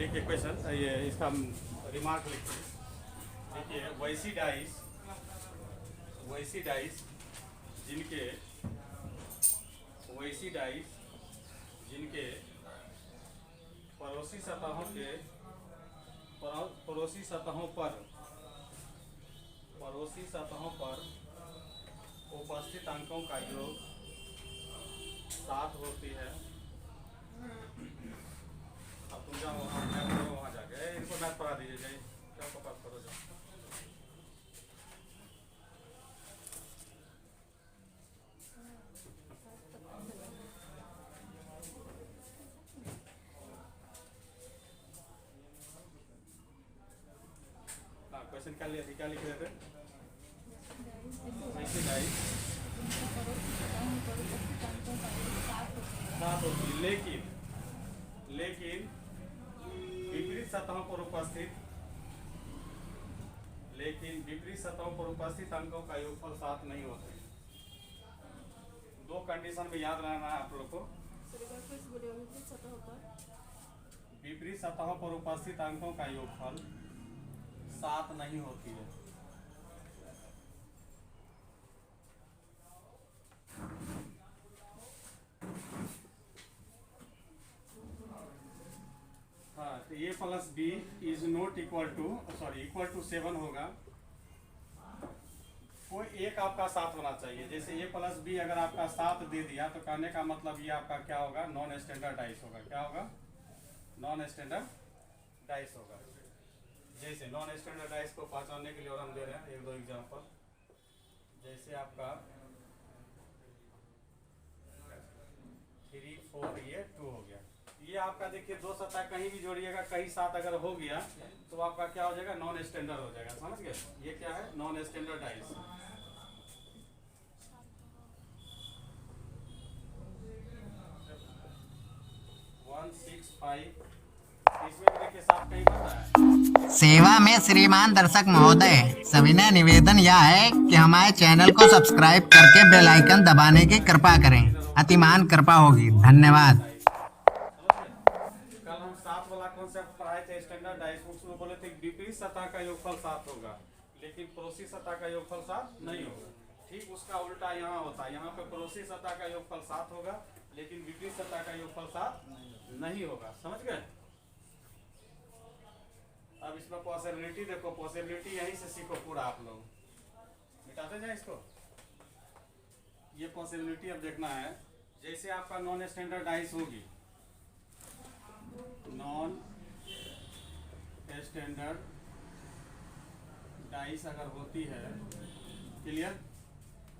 देखिए क्वेश्चन, ये इसका रिमार्क लिखिए। देखिए वैसी डाइस जिनके पड़ोसी सतहों के पड़ोसी सतहों पर उपस्थित अंकों का योग 7 होती है। अब तुम जाओ वहाँ जाके इनको मैथ पढ़ा दीजिए, जाइए क्या पास करो जाओ। हाँ, क्वेश्चन क्या लिख रहे थे? ऐसी डाइस 7 होती, लेकिन विपरीत सतहों पर उपस्थित अंकों का योगफल 7 नहीं होते। दो कंडीशन में याद रहना है आप लोग को। विपरीत सतहों पर उपस्थित अंकों का योगफल 7 नहीं होती है। हाँ, तो a plus B is not equal to 7 होगा। कोई एक आपका 7 होना चाहिए। जैसे a प्लस बी अगर आपका 7 दे दिया तो कहने का मतलब ये आपका क्या होगा? नॉन स्टैंडर्ड डाइस होगा। क्या होगा? नॉन स्टैंडर्ड डाइस होगा। जैसे नॉन स्टैंडर्ड डाइस को पहचानने के लिए और हम दे रहे हैं 1-2 एग्जांपल। जैसे आपका 3, 4, ये 2 हो गया। ये आपका देखिए 2 सतह कहीं भी जोड़िएगा, कहीं 7 अगर हो गया तो आपका क्या हो जाएगा? नॉन स्टैंडर्ड हो जाएगा। समझ गए? ये क्या है? Non standard dice. 1, 6, 5, इसमें भी देखिए 7 कहीं बन रहा है। सेवा में श्रीमान दर्शक महोदय, सविनय निवेदन यह है कि हमारे चैनल को सब्सक्राइब करके बेल आइकन दबाने की कृपा करें। अतिमान कृपा होगी। धन्यवाद। कल हम 7 वाला कॉन्सेप्ट पढ़ाए थे स्टैंडर्ड डाइस। उसमें बोले थे विपरीत सतह का योगफल 7 होगा, लेकिन पड़ोसी सतह का योगफल 7 नहीं होगा। ठीक उसका उल्टा यहाँ होता है। यहाँ पे पड़ोसी सतह का योगफल 7 होगा, लेकिन विपरीत सतह का योगफल 7 नहीं होगा। समझ गए? अब इसमें पॉसिबिलिटी देखो, पॉसिबिलिटी यहीं से सीखो पूरा आप लोग। मिटाते जाए इसको। ये पॉसिबिलिटी अब देखना है। जैसे आपका नॉन स्टैंडर्ड डाइस होगी, नॉन स्टैंडर्ड डाइस अगर होती है, क्लियर,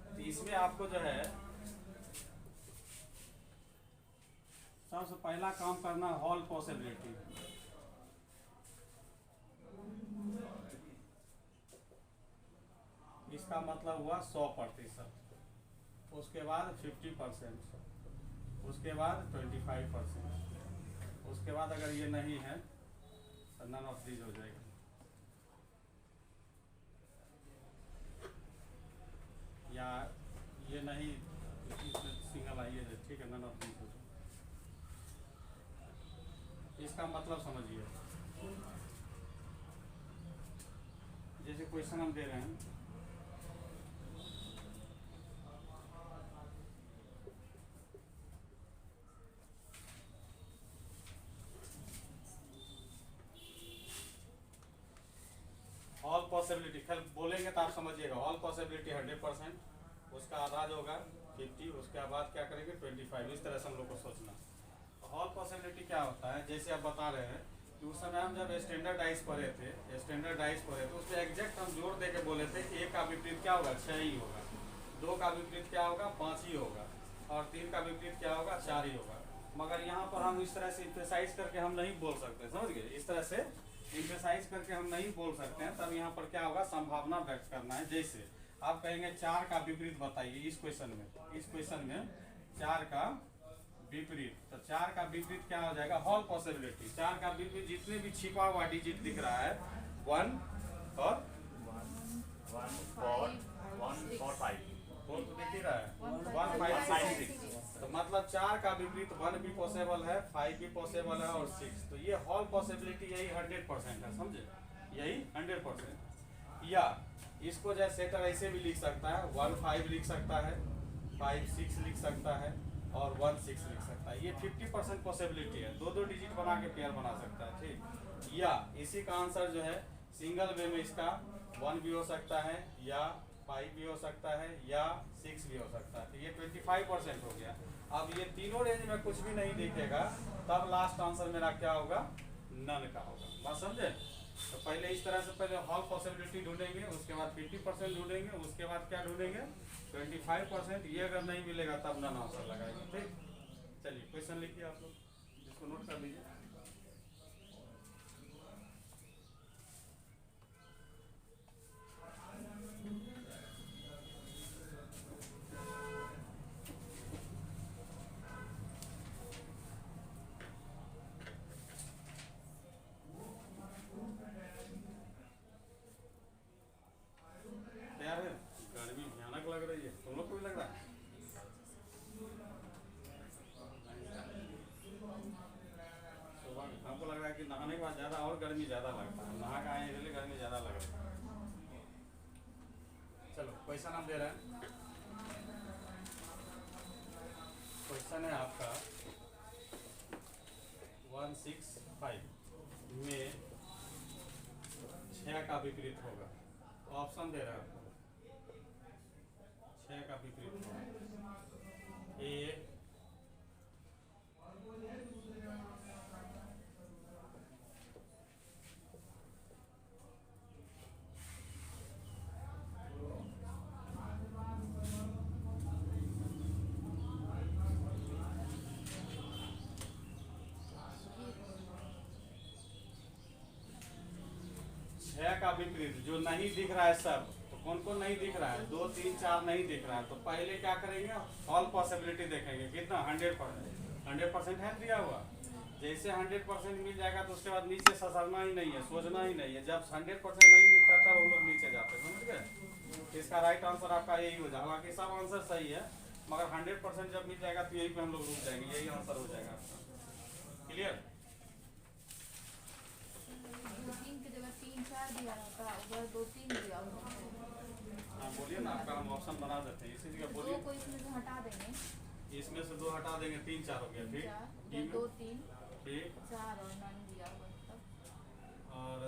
तो इसमें आपको जो है सबसे पहला काम करना हॉल पॉसिबिलिटी। इसका मतलब हुआ 100%, उसके बाद 50%, उसके बाद 25%, उसके बाद अगर ये नहीं है तो नन ऑफ दीज हो जाएगा। या ये नहीं, इसमें सिंगल आइए है, ठीक है, नन ऑफ दीज हो जाएगा। इसका मतलब समझिए, जैसे क्वेश्चन हम दे रहे हैं, ऑल पॉसिबिलिटी खैर बोलेंगे तो आप समझिएगा। ऑल पॉसिबिलिटी 100%, उसका आधा जो होगा 50, उसके बाद क्या करेंगे 25। इस तरह से हम लोग को सोचना। ऑल पॉसिबिलिटी क्या होता है? जैसे आप बता रहे हैं कि उस समय हम जब स्टैंडर्ड डाइस पढ़े थे, उसमें एग्जैक्ट हम जोड़ दे के बोले थे कि 1 का विपरीत क्या होगा? 6 ही होगा। 2 का विपरीत क्या होगा? 5 ही होगा। और 3 का विपरीत क्या होगा? 4 ही होगा। मगर यहाँ पर हम इस तरह से इम्फेसाइज करके हम नहीं बोल सकते। समझ गए? इस तरह से इम्फेसाइज करके हम नहीं बोल सकते हैं। तब यहाँ पर क्या होगा? संभावना व्यक्त करना है। जैसे आप कहेंगे 4 का विपरीत बताइए। इस क्वेश्चन में 4 का विपरीत, तो 4 का विपरीत क्या हो जाएगा? Hall possibility. 4 का विपरीत जितने भी छिपा हुआ डिजिट दिख रहा है, 1 और 1, 4, 5, 4 तो दिख ही रहा है, 1, 5, 6, तो मतलब 4 का विपरीत 1 भी पॉसिबल है, 5 भी पॉसिबल है और 6। तो ये हॉल पॉसिबिलिटी यही 100% है, समझे, यही 100%। या इसको जैसे सेटर ऐसे भी लिख सकता है, 1 5 लिख सकता है, 5 6 लिख सकता है और 1 6 लिख सकता है। ये 50% पॉसिबिलिटी है, दो डिजिट बना के पेयर बना सकता है, ठीक। या इसी का आंसर जो है सिंगल वे में इसका 1 भी हो सकता है या 5 भी हो सकता है या 6 भी हो सकता है। तो ये 25% हो गया। अब ये तीनों रेंज में कुछ भी नहीं दिखेगा, तब लास्ट आंसर मेरा क्या होगा, नन का होगा। बात समझे। तो पहले इस तरह से पहले हॉल पॉसिबिलिटी ढूंढेंगे, उसके बाद 50% ढूंढेंगे, उसके बाद क्या ढूंढेंगे 25%। ये अगर नहीं मिलेगा तब नन आंसर लगाएंगे, ठीक। चलिए क्वेश्चन लिखिए आप लोग, जिसको नोट कर लीजिए। तैयार है? गर्मी भयानक लग रही है, तुम लोग को भी लग रहा है? सुबह हमको लग रहा है कि नहाने के बाद ज़्यादा और गर्मी ज़्यादा लगता है, नहा के आए इसलिए गर्मी ज़्यादा लग रही है। चलो क्वेश्चन हम दे रहे हैं। क्वेश्चन है आपका 165 में 6 का विपरीत होगा। ऑप्शन दे रहा है आपको, 6 का विपरीत होगा। ए 6 का विपरीत जो नहीं दिख रहा है सब, तो कौन कौन नहीं दिख रहा है, 2 3 4 नहीं दिख रहा है। तो पहले क्या करेंगे, ऑल पॉसिबिलिटी देखेंगे कितना 100% है दिया हुआ। जैसे 100% मिल जाएगा तो उसके बाद नीचे ससरना ही नहीं है, सोचना ही नहीं है। जब 100% नहीं मिलता तब हम लोग नीचे जाते हैं, समझ गए। इसका राइट आंसर आपका यही हो जाएगा। बाकी सब आंसर सही है, मगर 100% जब मिल जाएगा तो यही पे हम लोग रुक जाएंगे, यही आंसर हो जाएगा आपका। क्लियर। 2 3 की जगह 3 4 दिया रहता, उधर 2 3 दिया हुआ है। हाँ बोलिए ना, आपका हम ऑप्शन बना देते हैं, इसी जगह दो बोलिए। को इसमें से हटा देंगे, इसमें से 2 हटा देंगे, 3 4 हो गया, ठीक। 4 2 3 ठीक 4 और नन दिया हुआ है तब। और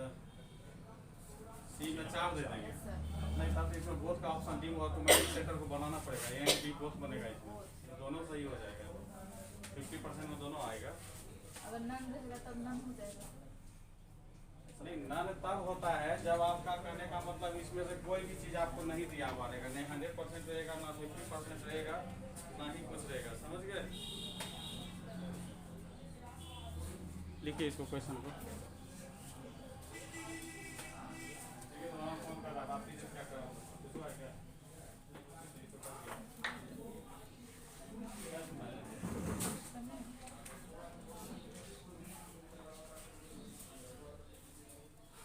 सी में 4 दे देंगे। Yes sir. नहीं तब तो इसमें बोथ का ऑप्शन डी ऑटोमेटिक सेटर को बनाना पड़ेगा, ए एंड बी बोथ बनेगा इसमें, दोनों सही हो जाएगा। 50% में दोनों आएगा। अगर नन रहेगा तब नन हो जाएगा। नहीं नन तब होता है जब आपका कहने का मतलब इसमें से कोई भी चीज़ आपको नहीं दिया मारेगा, नहीं 100% रहेगा, ना 50% रहेगा, ना ही कुछ रहेगा, समझ गए। लिखिए इसको क्वेश्चन को।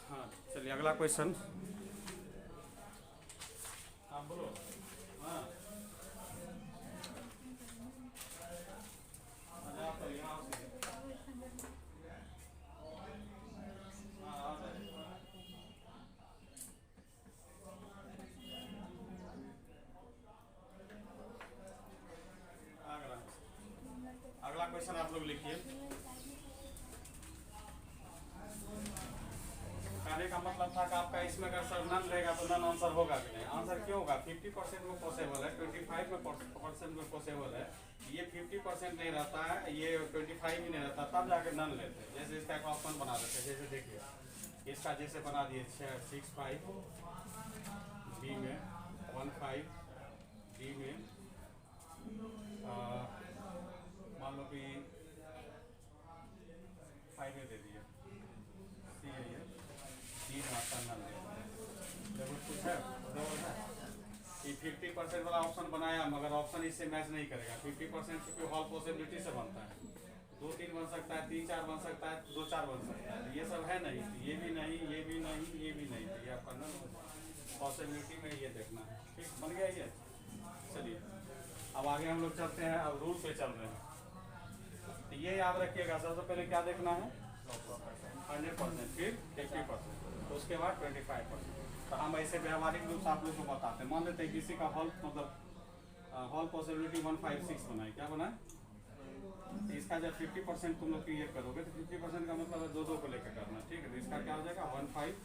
हाँ चलिए अगला क्वेश्चन। हाँ बोलो। हाँ अच्छा आप यहाँ आओ सीधे। हाँ आ जाइए। अगला क्वेश्चन आप लोग लिखिए। कहने का मतलब था कि आपका इसमें अगर सर नन रहेगा तो नन आंसर होगा कि नहीं। आंसर क्यों होगा, 50% में पॉसिबल है, 25% में पॉसिबल है। ये 50% नहीं रहता है, ये 25 ही नहीं रहता, तब जाके नन लेते हैं। जैसे इसका एक ऑप्शन बना देते हैं, जैसे देखिए इसका जैसे बना दिए 6 5 बी में 1 5 डी में मान लो कि 5 में दे दिए, सी है ये, डी में आपका नन दे दिया। जब कुछ है कि 50% वाला ऑप्शन बनाया, मगर ऑप्शन इससे मैच नहीं करेगा। 50% क्योंकि हॉल पॉसिबिलिटी से बनता है, 2 3 बन सकता है, 3 4 बन सकता है, 2 4 बन सकता है। ये सब है नहीं, ये भी नहीं, ये भी नहीं, ये भी नहीं, तो ये आपका नन पॉसिबिलिटी में ये देखना है, ठीक। बन गया ये। चलिए अब आगे हम लोग चलते हैं, अब रूल पे चल रहे हैं। तो ये याद रखिएगा, सबसे पहले क्या देखना है 100%, फिर 50%, तो उसके बाद 25%। तो हम ऐसे व्यवहारिक रूप से आप लोग को बताते हैं। मान लेते हैं किसी का हॉल मतलब हॉल पॉसिबिलिटी 156 बना है, क्या बना है? तो इसका जब 50% तुम लोग क्लियर करोगे तो 50% का मतलब है दो दो को लेकर करना, ठीक है? तो इसका क्या हो जाएगा 1 5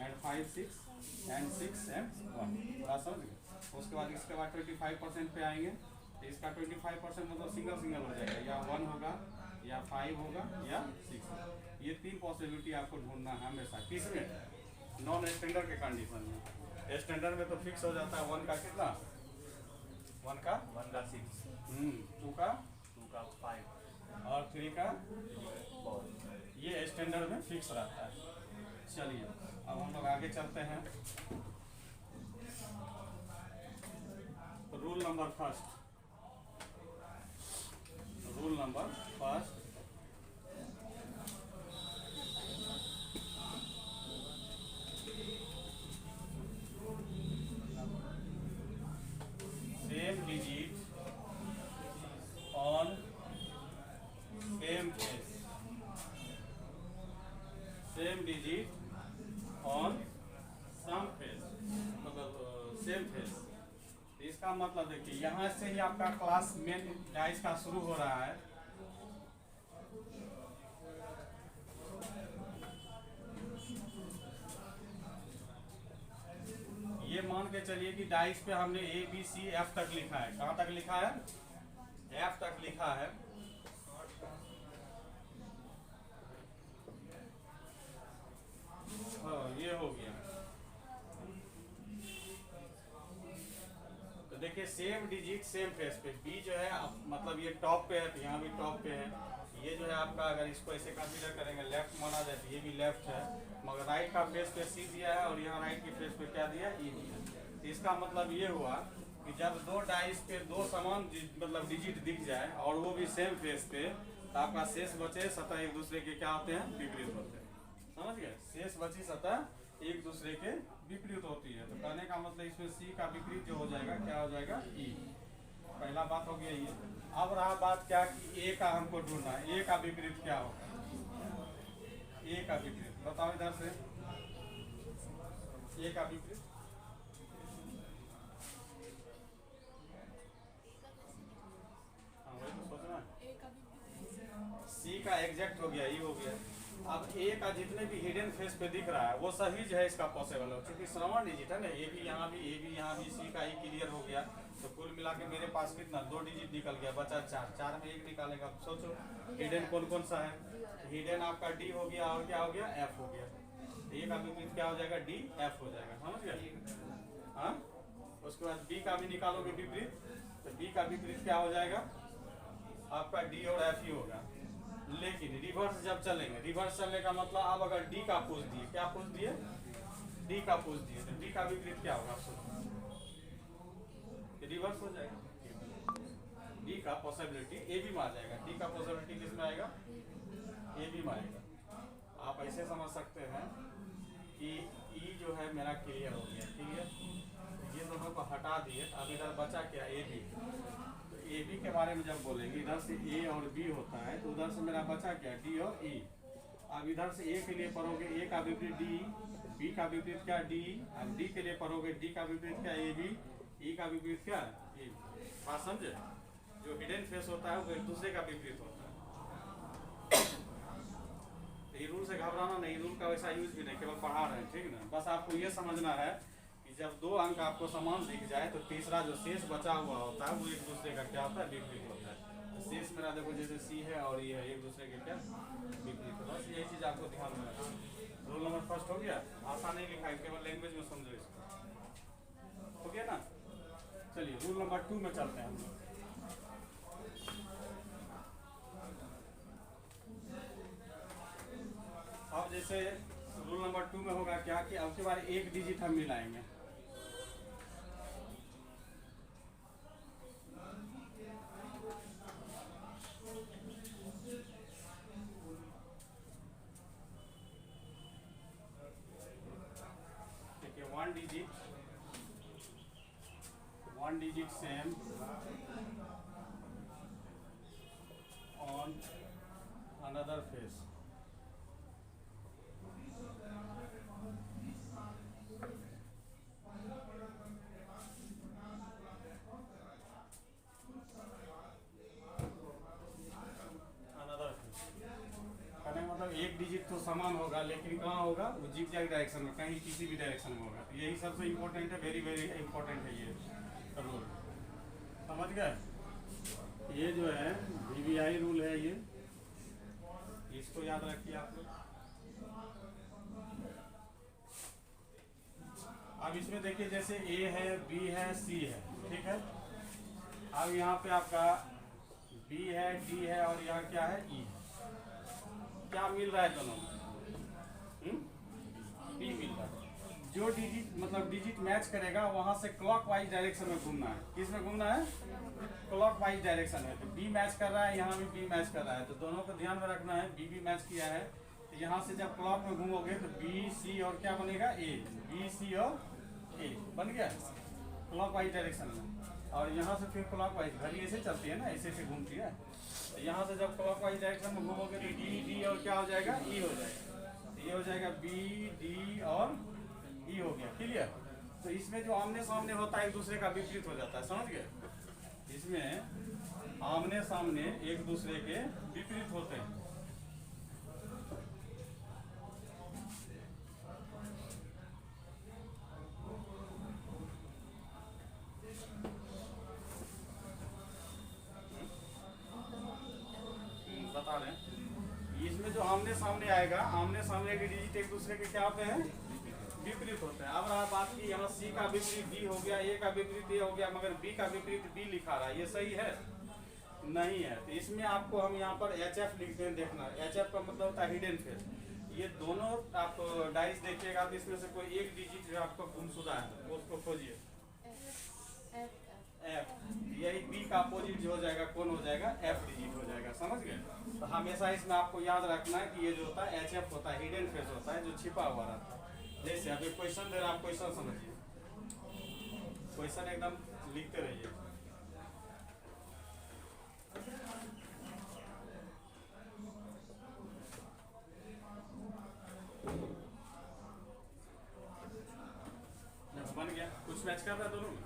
एंड 5 6 एंड 6 एंड 1, बात समझ गए? उसके बाद इसके बाद 25% पे आएंगे, तो इसका 25% मतलब सिंगल सिंगल हो जाएगा, या 1 होगा या 5 होगा या 6 होगा। ये तीन पॉसिबिलिटी आपको ढूंढना है हमेशा। किसमें? नॉन स्टैंडर्ड के कंडीशन में। स्टैंडर्ड में तो फिक्स हो जाता है 1 का कितना, 1 का 6, 2 का 2 का 5 और 3 का, 4। ये स्टैंडर्ड में फिक्स रहता है। चलिए अब हम लोग आगे चलते हैं। Rule number first, rule number first, same digit on same face, same digit on some face, मतलब सेम फेस। इसका मतलब देखिए यहाँ से ही आपका क्लास मेन डाइस का शुरू हो रहा है। ये मान के चलिए कि डाइस पे हमने ए बी सी एफ तक लिखा है। कहाँ तक लिखा है? एफ तक लिखा है। हाँ ये हो गया। तो देखिए सेम डिजिट सेम फेस पे, बी जो है मतलब ये टॉप पे है तो यहाँ भी टॉप पे है। ये जो है आपका अगर इसको ऐसे कंसीडर करेंगे लेफ्ट माना जाए तो ये भी लेफ्ट है, मगर राइट का फेस पे सी दिया है और यहाँ राइट के फेस पे क्या दिया है? ई दिया है। तो इसका मतलब ये हुआ कि जब दो डाइस पे दो समान मतलब डिजिट दिख जाए और वो भी सेम फेस पे, तो आपका शेष बचे सतह एक दूसरे के क्या होते हैं? विपरीत होते हैं। समझ गए? शेष बची सतह एक दूसरे के विपरीत होती है। तो कहने का मतलब इसमें सी का विपरीत जो हो जाएगा क्या हो जाएगा? ई। पहला बात हो गया ये। अब रहा बात क्या कि ए का हमको ढूंढना है। ए का विपरीत क्या होगा? ए का विपरीत बताओ इधर से। ए का विपरीत हाँ वही तो सोचना है। सी का एग्जैक्ट हो गया, ई हो गया। अब ए का जितने भी हिडन फेस पे दिख रहा है वो सही जो है इसका पॉसिबल हो, क्योंकि समान डिजिट है ना, ए भी यहाँ भी, ए भी यहाँ भी, सी का ई क्लियर हो गया। तो कुल मिला के मेरे पास कितना? 2 डिजिट निकल गया, बचा 4, 4 में 1 निकालेगा। अब सोचो हिडन कौन कौन सा है? हिडन आपका डी हो गया और क्या हो गया? एफ हो गया। ए का विपरीत क्या हो जाएगा? डी एफ हो जाएगा। समझ गया? हाँ उसके बाद बी का भी निकालोगे विपरीत, तो बी का विपरीत क्या हो जाएगा? आपका डी और एफ ही होगा। लेकिन रिवर्स जब चलेंगे, रिवर्स चलने का मतलब अब अगर डी का पूछ दिए, क्या पूछ दिए? डी का पूछ दिए, तो डी का विपरीत क्या होगा? रिवर्स हो जाएगा। डी का पॉसिबिलिटी ए बी में आ जाएगा। डी का पॉसिबिलिटी किस में आएगा? ए बी में आएगा। आप ऐसे समझ सकते हैं कि ई जो है मेरा क्लियर हो गया। क्लियर, ये दोनों को हटा दिए, अब इधर बचा क्या? A B. तो ए बी के बारे में जब बोलेंगे, इधर से ए और बी होता है तो उधर से मेरा बचा क्या? डी और ई। अब इधर से ए के लिए पढ़ोगे ए का विपरीत डी, बी का विपरीत क्या? डी। अब डी के लिए पढ़ोगे डी का विपरीत क्या? ए बी, ई का विपरीत क्या? ए। बात समझे? जो हिडन फेस होता है वो एक दूसरे का विपरीत होता है। तो ये रूल से घबराना नहीं, रूल का वैसा यूज भी नहीं, केवल पढ़ा रहे हैं, ठीक ना? बस आपको ये समझना है कि जब 2 अंक आपको समान दिख जाए तो तीसरा जो शेष बचा हुआ होता है वो एक दूसरे का क्या होता है? विपरीत होता है। तो शेष मेरा देखो जैसे सी है और ये है, एक दूसरे के क्या? विपरीत होता है। बस यही चीज़ आपको ध्यान में रखना। रूल नंबर फर्स्ट हो गया। आसान नहीं लिखा है, केवल लैंग्वेज में समझो इसको। हो गया ना? चलिए रूल नंबर 2 में चलते हैं हम लोग। अब जैसे रूल नंबर 2 में होगा क्या कि अब के बार एक डिजिट हम मिलाएंगे। ठीक है, 1 डिजिट सेम अनदर फेस। मतलब एक डिजिट तो समान होगा, लेकिन कहाँ होगा वो जिगजैग डायरेक्शन में, कहीं किसी भी डायरेक्शन में होगा। तो यही सबसे इम्पोर्टेंट है, वेरी वेरी इम्पोर्टेंट है ये रूल, समझ गए। ये जो है VBI रूल है, ये इसको याद रखिए आप लोग। अब इसमें देखिए जैसे A है, B है, C है, ठीक है। अब यहाँ पे आपका B है, D है और यहाँ क्या है, E है। क्या मिल रहा है दोनों में? B मिल रहा है। जो डिजिट मतलब डिजिट मैच करेगा वहां से क्लॉकवाइज डायरेक्शन में घूमना है। किस में घूमना है? क्लॉकवाइज डायरेक्शन है। तो B मैच कर रहा है, यहाँ भी B मैच कर रहा है, तो दोनों को ध्यान में रखना है। B भी मैच किया है, तो यहाँ से जब क्लॉक में घूमोगे तो B, C और क्या बनेगा, A। B, C और A बन गया क्लॉकवाइज डायरेक्शन में। और यहाँ से फिर क्लॉकवाइज, घड़ी ऐसे चलती है ना, ऐसे ऐसे घूमती है। यहाँ से जब क्लॉकवाइज डायरेक्शन में घूमोगे तो D, D और क्या हो जाएगा, E हो जाएगा। ये हो जाएगा B, D और E हो गया, क्लियर। तो इसमें जो आमने सामने होता है एक दूसरे का विपरीत हो जाता है, समझ गए। इसमें आमने सामने एक दूसरे के विपरीत होते हैं। बता रहे हैं, इसमें जो आमने सामने आएगा, आमने सामने के डिजिट एक दूसरे के क्या होते हैं, विपरीत होते हैं। अब रहा बात की यहाँ C का विपरीत D हो गया, A का विपरीत A हो गया, मगर B का विपरीत B लिखा रहा है, ये सही है? नहीं है। तो इसमें आपको हम यहाँ पर HF लिखते हैं, देखना। HF का मतलब होता है हिडन फेस। ये दोनों आप डाइस देखिएगा तो इसमें से कोई एक डिजिट जो आपको गुमशुदा है तो उसको खोजिए। F, यही B का अपोजिट जो हो जाएगा कौन हो जाएगा, F डिजिट हो जाएगा, समझ गए। तो हमेशा इसमें आपको याद रखना है कि ये जो होता है HF होता है, हिडन फेस होता है, जो छिपा हुआ रहता है। जैसे अभी क्वेश्चन दे रहा, आप क्वेश्चन समझिए, क्वेश्चन एकदम लिखते रहिए। बन गया, कुछ मैच कर रहा है दोनों में,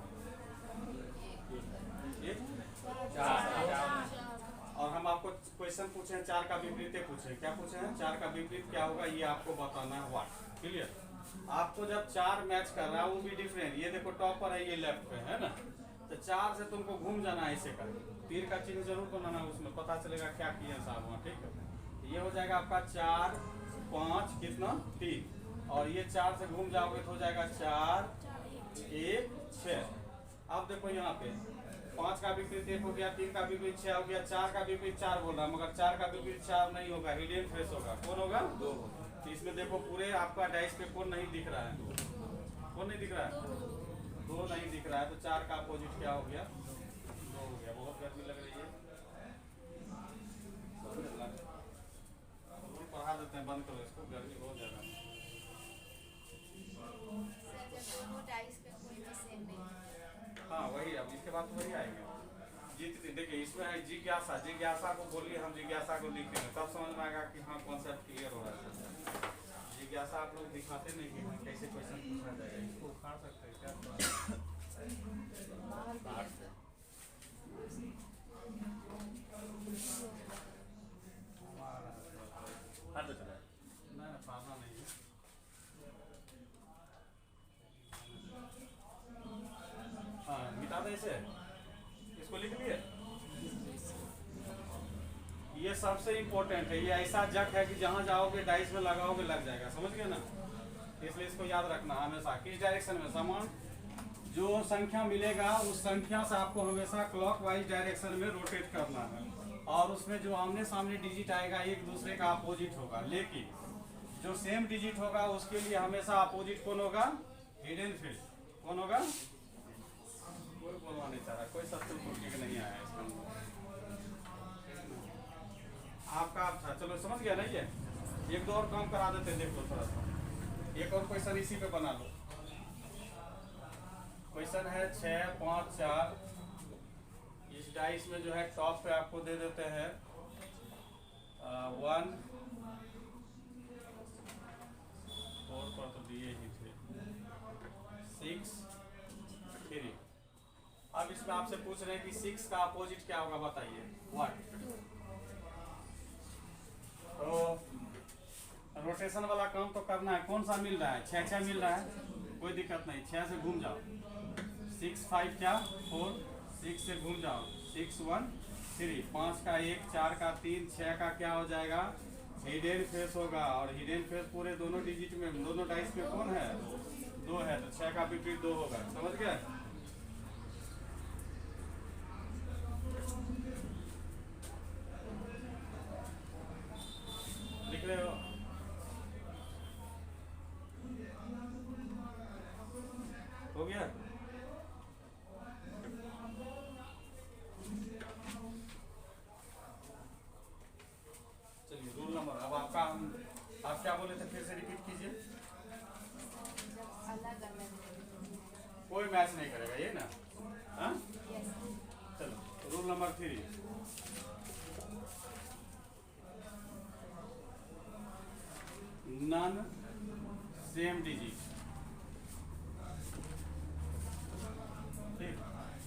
और हम आपको क्वेश्चन पूछे हैं 4 का विपरीत पूछे, क्या पूछे हैं, 4 का विपरीत क्या होगा ये आपको बताना है, व्हाट, क्लियर। आपको जब 4 मैच कर रहा है वो भी डिफरेंट, ये देखो टॉप पर है, ये लेफ्ट पे है ना, तो 4 से तुमको घूम जाना है ऐसे कर, तीर का चिन्ह जरूर बनाना, उसमें पता चलेगा क्या किए साहब वहाँ, ठीक है। ये हो जाएगा आपका 4, 5 कितना 3, और ये 4 से घूम जाओगे तो हो जाएगा 4, 1, 6। अब देखो यहाँ पे 5 का विपरीत 1 हो गया, 3 का विपरीत 6 हो गया, 4 का विपरीत 4 बोल रहा, मगर 4 का विपरीत 4 नहीं होगा, हिडन फेस होगा, कौन होगा, 2 होगा। तो इसमें देखो पूरे आपका डाइस पे कौन नहीं दिख रहा है, कौन नहीं दिख रहा है, 2 नहीं दिख रहा है, तो 4 का अपोजिट क्या हो गया, 2 हो गया। बहुत गर्मी लग रही है, पढ़ा देते हैं, बंद करो इसको, गर्मी बहुत ज्यादा है। हाँ वही, अब इसके बाद वही आएंगे। देखिए इसमें है जिज्ञासा, जिज्ञासा को बोलिए, हम जिज्ञासा को लिखते हैं, तब समझ में आएगा कि हाँ कॉन्सेप्ट क्लियर हो रहा है। जिज्ञासा आप लोग दिखाते नहीं कि कैसे क्वेश्चन पूछा जाएगा, इसको उखाड़ सकते हैं क्या, ना फाड़ना नहीं है। हाँ मिटा दे इसे, इसको लिख लिए। ये सबसे इम्पोर्टेंट है, ये ऐसा जग है कि जहाँ जाओगे डाइस में लगाओगे लग जाएगा, समझ गए ना। इसलिए इसको याद रखना हमेशा, किस डायरेक्शन में समान जो संख्या मिलेगा उस संख्या से आपको हमेशा क्लॉकवाइज डायरेक्शन में रोटेट करना है, और उसमें जो आमने सामने डिजिट आएगा एक दूसरे का अपोजिट होगा, लेकिन जो सेम डिजिट होगा उसके लिए हमेशा अपोजिट कौन होगा, हिडन फेस कौन होगा। कोई बोलवा नहीं चाह रहा, कोई सत्तर कुर्सी नहीं आया इसका आपका आप था, चलो समझ गया नहीं है। एक दो और काम करा देते हैं, देख लो थोड़ा सा, एक और क्वेश्चन इसी पे बना लो। क्वेश्चन है 6, 5, 4। इस डाइस में जो है टॉप पे आपको दे देते हैं 1 पूछ रहे हैं कि 6 का अपोजिट क्या होगा बताइए, व्हाट। तो रोटेशन वाला काम तो करना है। कौन सा मिल रहा है, 6 मिल रहा है, कोई दिक्कत नहीं, 6 से घूम जाओ। 6 5 क्या 4, 6 से घूम जाओ, 6 1 3, 5 का 1, 4 का 3, 6 का क्या हो जाएगा, हिडन फेस होगा। और हिडन फेस पूरे दोनों डिजिट में, दोनों डाइस में कौन है, 2 है, तो 6 का विपरीत 2 होगा। समझ गए। लिख रहे हो, हो गया। चलिए रूल नंबर, अब आपका आप क्या बोले थे, फिर से रिपीट कीजिए। जब अलग अलग कोई मैच नहीं करेगा ये ना, हाँ। यस चलो rule number 3, none same digit. ठीक,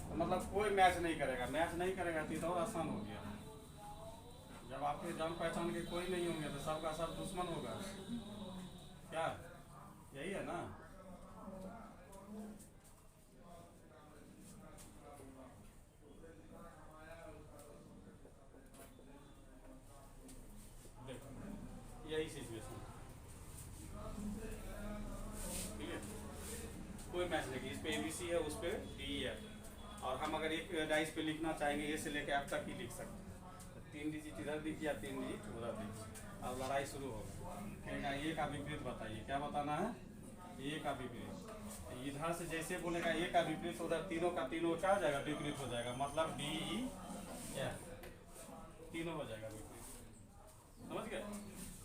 तो मतलब कोई मैच नहीं करेगा, मैच नहीं करेगा तो ये तो और आसान हो गया। जब आपके जान पहचान के कोई नहीं होंगे तो सबका सब दुश्मन होगा, क्या यही है ना। देखो यही सिचुएशन, ठीक है, कोई मैच नहीं। इस पे ABC है, उस पे DEF, और हम अगर एक डाइस पे लिखना चाहेंगे A से लेकर F तक ही लिख सकते हैं। तो 3 डिजिट इधर दिख गया, 3 डिजिट उधर दिख गया। अब लड़ाई शुरू होगा, कहेगा A का विपरीत बताइए, क्या बताना है, A का विपरीत। इधर से जैसे बोलेगा A का विपरीत, उधर तीनों का तीनों क्या हो जाएगा, विपरीत हो जाएगा, मतलब DEF तीनों हो जाएगा विपरीत। समझ गए।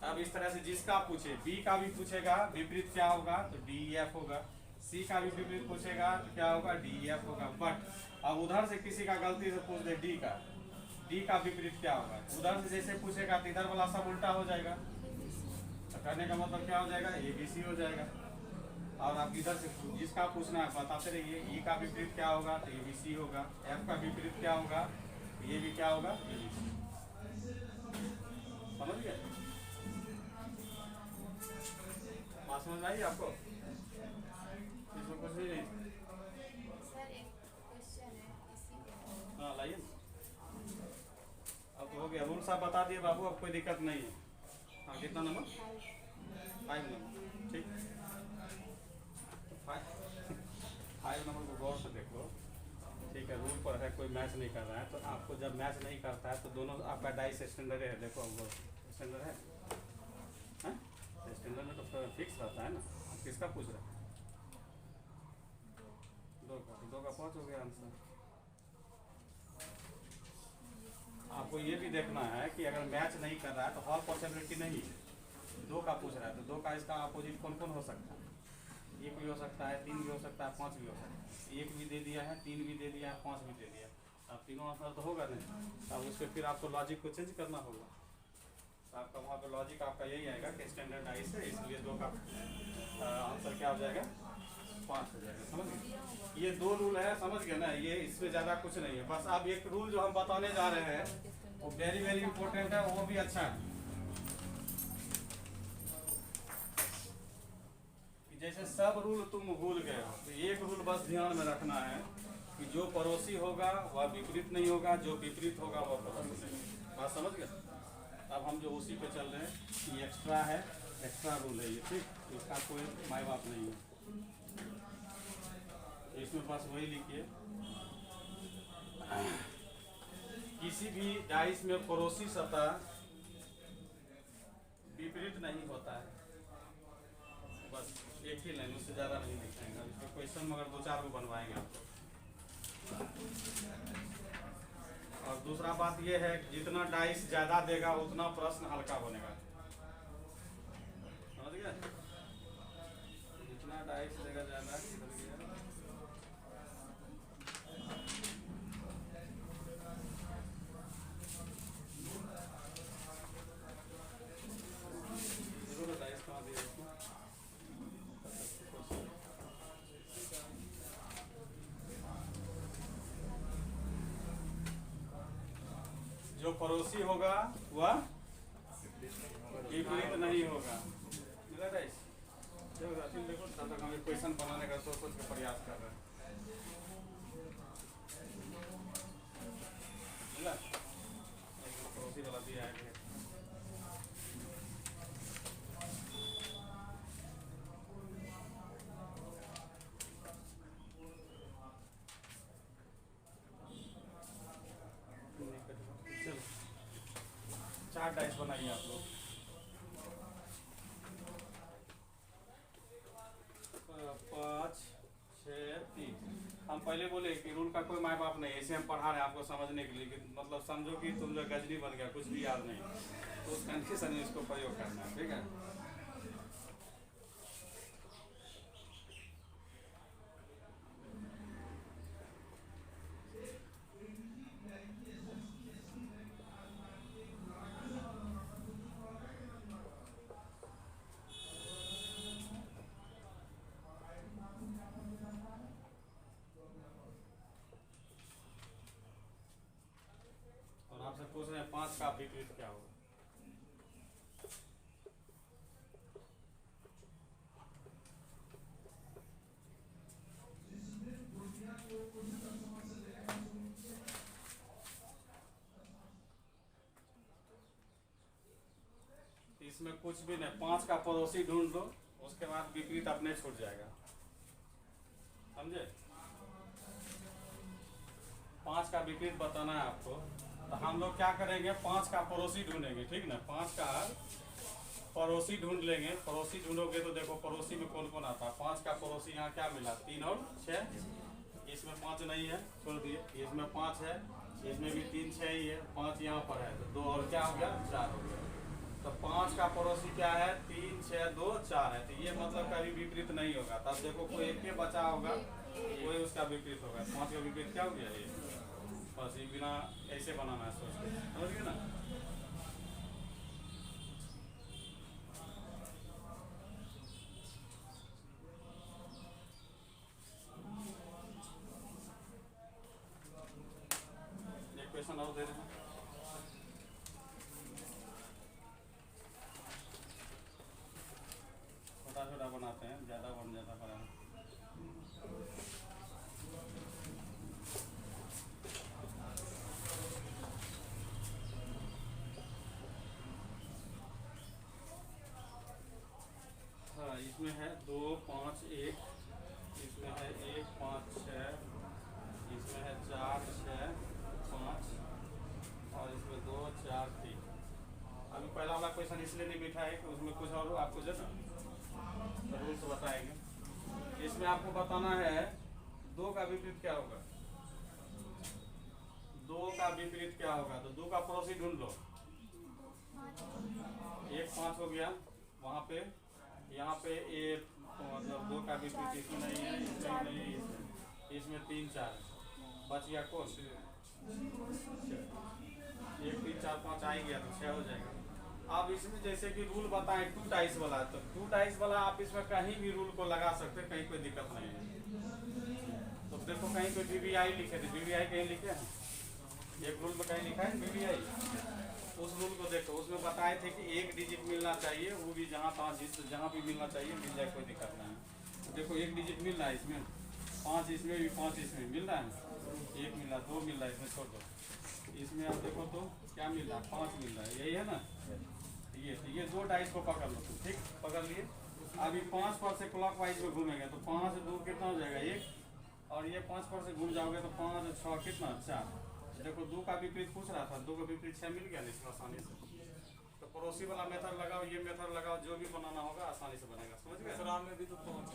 अब इस तरह से जिसका पूछे, B का भी पूछेगा विपरीत क्या होगा, तो DEF होगा। C का भी विपरीत पूछेगा तो क्या होगा, DEF होगा। बट अब उधर से किसी का गलती से पूछ दे D का विपरीत क्या होगा, उधर से जैसे पूछेगा तो इधर वाला सब उल्टा हो जाएगा। तो कहने का मतलब क्या हो जाएगा, ABC हो जाएगा। और आप इधर से जिसका पूछना है बताते रहिए। E का विपरीत क्या होगा, तो ABC होगा। F का विपरीत क्या होगा, तो ये भी क्या होगा, ABC। समझ गए, बात समझ आई आपको, इसमें कुछ भी नहीं। सर एक क्वेश्चन है इसी पे। हाँ लाइए, अब तो हो गया। रूल्स आप बता दिए बाबू, अब कोई दिक्कत नहीं है। हाँ कितना नंबर, 5 नंबर, ठीक। 5 नंबर को गौर से देखो, ठीक है। रूल पर है, कोई मैच नहीं कर रहा है, तो आपको जब मैच नहीं करता है तो दोनों आपका डाइस स्टैंडर्ड है। देखो वो स्टैंडर्ड है, स्टैंडर्ड में तो फिक्स रहता है ना। आप किसका पूछ रहे हैं, 2 का 5 हो गया आंसर। आपको ये भी देखना है कि अगर मैच नहीं कर रहा है तो हॉल पॉसिबिलिटी नहीं है। 2 का पूछ रहा है तो 2 का इसका अपोजिट कौन कौन हो सकता है, 1 भी हो सकता है, 3 भी हो सकता है, 5 भी हो सकता है। 1 भी दे दिया है, 3 भी दे दिया है, 5 भी दे दिया। अब तीनों आंसर तो होगा नहीं, अब उस पर फिर आपको लॉजिक को चेंज करना होगा। तो आपका वहाँ पर लॉजिक आपका यही आएगा कि स्टैंडर्ड डाइस है, इसलिए 2 का आंसर क्या हो जाएगा, 5 हो जाएगा। समझ गए, ये 2 रूल है, समझ गए ना। ये इसमें ज़्यादा कुछ नहीं है। बस अब एक रूल जो हम बताने जा रहे हैं वो वेरी वेरी इंपॉर्टेंट है, वो भी अच्छा है। कि जैसे सब रूल तुम भूल गए हो, तो एक रूल बस ध्यान में रखना है कि जो पड़ोसी होगा वह विपरीत नहीं होगा, जो विपरीत होगा वह पड़ोसी नहीं होगा। बात समझ गए। अब हम जो उसी पे चल रहे हैं, ये एक्स्ट्रा है, एक्स्ट्रा रूल है ये, ठीक। इसका कोई माय बाप नहीं है, इसमें बस वही लिखिए, किसी भी डाइस में पड़ोसी सतह विपरीत नहीं होता है। बस एक ही लाइन, उससे ज़्यादा नहीं लिखेंगे। इसमें क्वेश्चन मगर 2-4 को बनवाएंगे आपको। और दूसरा बात यह है कि जितना डाइस ज़्यादा देगा उतना प्रश्न हल्का बनेगा। समझ गए, जितना डाइस देगा ज़्यादा, पड़ोसी होगा वह विपरीत नहीं होगा। मिला राइस? देखो तब तक हम क्वेश्चन बनाने का सोच के प्रयास कर रहे हैं। मिला? पड़ोसी वाला दिया है। चलो 4 डाइस बनाइए आप लोग। 5 6 3। हम पहले बोले कि रूल का कोई माँ बाप नहीं, ऐसे हम पढ़ा रहे हैं आपको समझने के लिए कि मतलब समझो कि तुम जो गजनी बन गया, कुछ भी याद नहीं, तो उस कंडीशन में इसको प्रयोग करना है। ठीक है? और आपसे पूछ रहे हैं 5 का विपरीत क्या होगा। इसमें कुछ भी नहीं, 5 का पड़ोसी ढूंढ लो, उसके बाद विपरीत अपने छूट जाएगा। समझे? 5 का विपरीत बताना है आपको, तो हम लोग क्या करेंगे, 5 का पड़ोसी ढूंढेंगे। ठीक ना? 5 का पड़ोसी ढूंढ लेंगे। पड़ोसी ढूंढोगे तो देखो पड़ोसी में कौन कौन आता है। 5 का पड़ोसी यहाँ क्या मिला, 3 और 6। इसमें 5 नहीं है, छोड़ दिए। इसमें 5 है, इसमें भी 3 6 ही है, 5 यहाँ पर है, तो 2 और क्या हो गया, 4 हो गया। तो 5 का पड़ोसी क्या है, 3 6 2 4 है। तो ये मतलब कभी विपरीत नहीं होगा। तब देखो कोई एक के बचा होगा, कोई उसका विपरीत होगा। 5 का विपरीत क्या हो गया, ये। बस ये बिना ऐसे बनाना है, सोच के। समझ गए ना? एक क्वेश्चन और दे रहे हैं। छोटा छोटा बनाते हैं, ज़्यादा बन जाता बड़ा। हाँ, इसमें है 2 5 1, इसमें है 1 5 6, इसमें है 4 6 5, और इसमें 2 4 3। अभी पहला वाला क्वेश्चन इसलिए नहीं बिठा है कि उसमें कुछ और आपको जो ना रूल्स बताएंगे। इसमें आपको बताना है 2 का विपरीत क्या होगा। 2 का विपरीत क्या होगा, तो 2 का पड़ोसी ढूंढ लो। 1 5 हो गया वहाँ पे, यहाँ पे 1 मतलब 2 का विपरीत इसमें नहीं है, इसमें नहीं है, इसमें 3 4 बच गया कौन, 1 3 4 5 आ ही गया, तो 6 हो जाएगा। अब इसमें जैसे कि रूल बताएं 2 टाइस वाला, तो 2 टाइस वाला आप इसमें कहीं भी रूल को लगा सकते हैं, कहीं कोई दिक्कत नहीं है। तो देखो कहीं पे BBI लिखे थे, BBI कहीं लिखे हैं, एक रूल में कहीं लिखा है BBI। उस रूल को देखो, उसमें बताए थे कि 1 डिजिट मिलना चाहिए, वो भी जहाँ जहाँ भी मिलना चाहिए मिल जाए, कोई दिक्कत नहीं है। देखो 1 डिजिट मिल रहा है इसमें, 5 इसमें भी, 5 इसमें मिल रहा है, 1 मिल रहा है, 2 मिल रहा है, इसमें छोड़ दो। इसमें आप देखो तो क्या मिल रहा है, 5 मिल रहा है, यही है ना। ये 2 डाइस को पकड़ लो तुम, ठीक, पकड़ लिए। अभी 5 पर से क्लॉक वाइज में घूमेंगे तो 5 2 कितना हो जाएगा, 1, और ये 5 पर से घूम जाओगे तो 5 6 कितना, 4। देखो 2 का विपरीत पूछ रहा था, 2 का विपरीत 6 मिल गया ना इसमें आसानी से। तो पड़ोसी वाला मेथड लगाओ, ये मेथड लगाओ, जो भी बनाना होगा आसानी से बनेगा। समझ गए? सराम में भी तो 5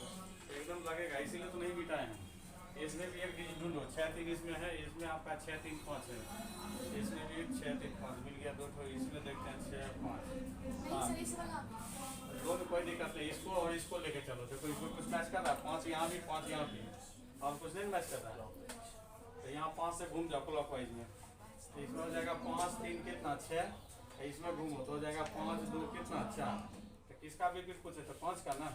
एकदम लगेगा, इसीलिए तो नहीं बिठाए हैं। इसमें भी 1 डिजिट ढूंढो, 6 3 इसमें है, इसमें आपका 6 3 5 है, इसमें भी 6 3 5 मिल गया, 2 ठो इसमें देखते हैं 6 5। हाँ, 2 में कोई दिक्कत नहीं, इसको और इसको लेके चलो। देखो इसमें कुछ मैच कर रहा है, 5 यहाँ भी 5 यहाँ भी, और कुछ नहीं मैच कर रहा है। तो यहाँ 5 से घूम जाओ क्लॉक वाइज में, तो इसमें हो जाएगा 5 3 कितना, 6, इसमें घूमो तो हो जाएगा 5 2 कितना, 4। तो किसका विपरीत पूछे, तो 5 का ना,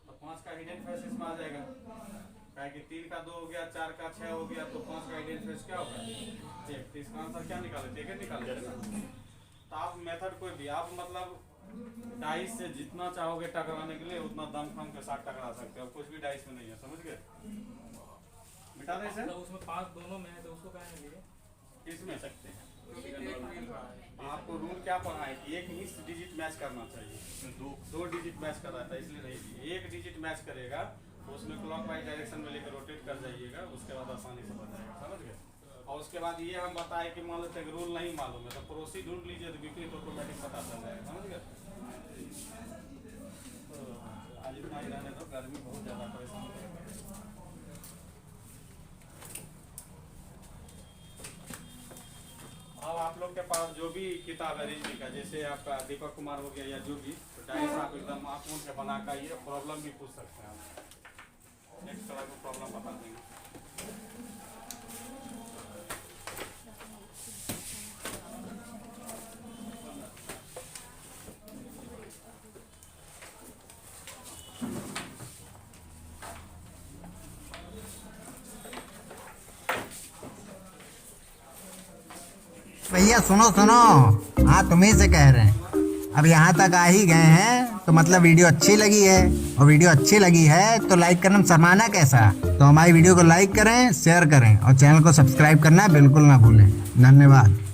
तो 5 का हिडन फेस इसमें आ जाएगा। क्या कि 3 का 2 हो गया, 4 का 6 हो गया, तो 5 का आइडियल फेस क्या होगा 1। तो इसका आंसर क्या निकाले, टिकट निकाले ना। तो आप मेथड कोई भी आप मतलब डाइस से जितना चाहोगे टकराने के लिए उतना दमखम के साथ टकरा सकते हो, कुछ भी डाइस में नहीं है, समझ गए। मिटा दे इसे, मतलब उसमें 5 दोनों में है तो उसको कहाँ लिए इसमें सकते हैं। आपको रूल क्या पढ़ा है कि एक ही डिजिट मैच करना चाहिए, दो डिजिट मैच कर रहा था इसलिए नहीं दिए। एक डिजिट मैच करेगा तो उसमें क्लॉकवाइज डायरेक्शन में लेकर रोटेट कर जाइएगा, उसके बाद आसानी से बन जाएगा, समझ गए। और उसके बाद ये हम बताए कि मान लेते हैं रूल नहीं मालूम है तो पड़ोसी ढूंढ लीजिए तो विपरीत ऑटोमेटिक पता चल जाएगा, समझ गए। तो आज इतना ही रहने दो, गर्मी बहुत ज़्यादा परेशान करेगा। अब आप लोग के पास जो भी किताब है रीजनिंग का, जैसे आपका दीपक कुमार हो गया या जो भी, तो डाइस आप एकदम आप उनके बना कर ये प्रॉब्लम भी पूछ सकते हैं, आप एक तरह का प्रॉब्लम बता देंगे। भैया सुनो सुनो, हाँ तुम्ही से कह रहे हैं। अब यहाँ तक आ ही गए हैं तो मतलब वीडियो अच्छी लगी है, और वीडियो अच्छी लगी है तो लाइक करना शर्माना कैसा। तो हमारी वीडियो को लाइक करें, शेयर करें और चैनल को सब्सक्राइब करना बिल्कुल ना भूलें। धन्यवाद।